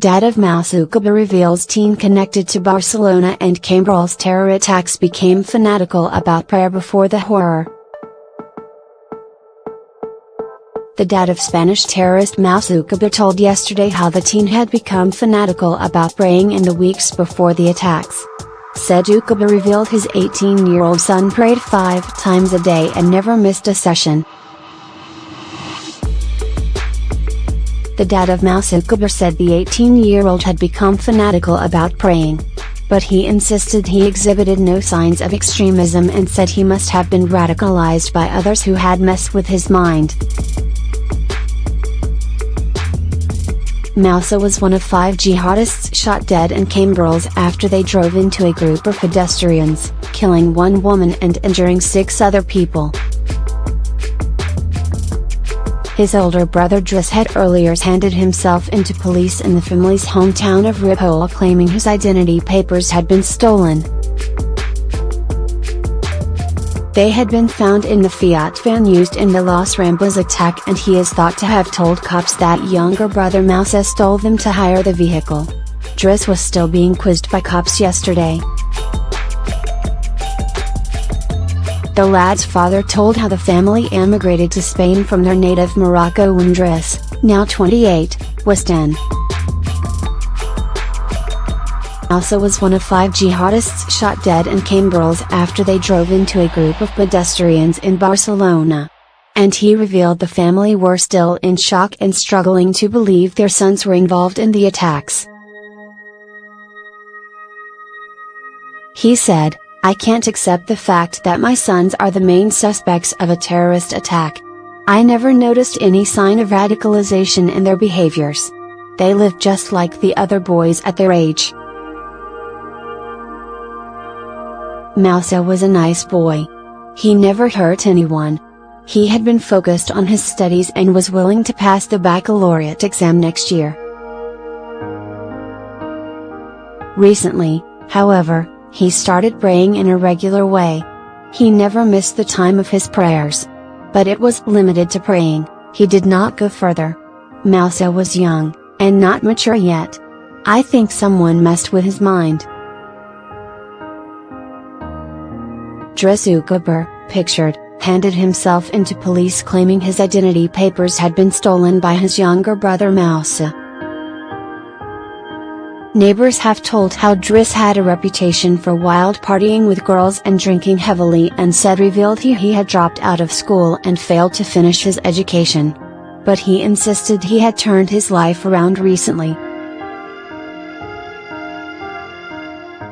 Dad of Moussa Oukabir reveals teen connected to Barcelona and Cambrils terror attacks became fanatical about prayer before the horror. The dad of Spanish terrorist Moussa Oukabir told yesterday how the teen had become fanatical about praying in the weeks before the attacks. Said Oukabir revealed his 18-year-old son prayed 5 times a day and never missed a session. The dad of Moussa Oukabir said the 18-year-old had become fanatical about praying. But he insisted he exhibited no signs of extremism and said he must have been radicalized by others who had messed with his mind. Moussa was one of 5 jihadists shot dead in Cambrils after they drove into a group of pedestrians, killing 1 woman and injuring 6 other people. His older brother Driss had earlier handed himself into police in the family's hometown of Ripoll, claiming his identity papers had been stolen. They had been found in the Fiat van used in the Los Ramblas attack, and he is thought to have told cops that younger brother Moussa stole them to hire the vehicle. Driss was still being quizzed by cops yesterday. The lad's father told how the family emigrated to Spain from their native Morocco when Driss, now 28, was 10. Moussa was one of 5 jihadists shot dead in Cambrils after they drove into a group of pedestrians in Barcelona. And he revealed the family were still in shock and struggling to believe their sons were involved in the attacks. He said, "I can't accept the fact that my sons are the main suspects of a terrorist attack. I never noticed any sign of radicalization in their behaviors. They live just like the other boys at their age." Moussa was a nice boy. He never hurt anyone. He had been focused on his studies and was willing to pass the baccalaureate exam next year. Recently, however, he started praying in a regular way. He never missed the time of his prayers. But it was limited to praying, he did not go further. Moussa was young, and not mature yet. I think someone messed with his mind. Driss Oukabir, pictured, handed himself into police claiming his identity papers had been stolen by his younger brother Moussa. Neighbors have told how Driss had a reputation for wild partying with girls and drinking heavily, and said revealed he had dropped out of school and failed to finish his education. But he insisted he had turned his life around recently.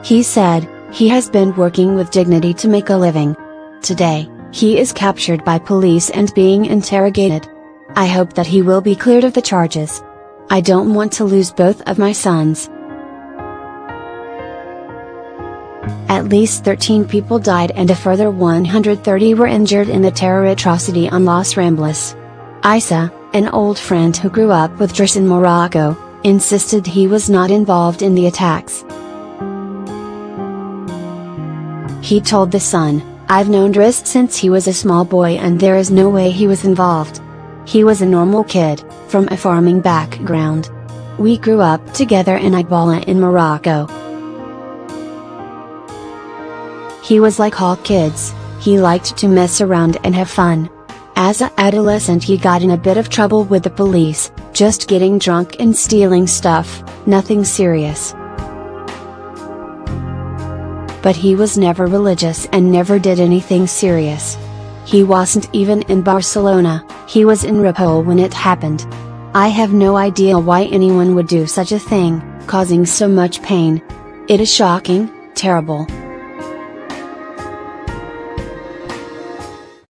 He said, he has been working with dignity to make a living. Today, he is captured by police and being interrogated. I hope that he will be cleared of the charges. I don't want to lose both of my sons. At least 13 people died and a further 130 were injured in the terror atrocity on Los Ramblas. Isa, an old friend who grew up with Driss in Morocco, insisted he was not involved in the attacks. He told The Sun, "I've known Driss since he was a small boy and there is no way he was involved. He was a normal kid, from a farming background. We grew up together in Ibala in Morocco. He was like all kids, he liked to mess around and have fun. As an adolescent he got in a bit of trouble with the police, just getting drunk and stealing stuff, nothing serious. But he was never religious and never did anything serious. He wasn't even in Barcelona, he was in Ripoll when it happened. I have no idea why anyone would do such a thing, causing so much pain. It is shocking, terrible."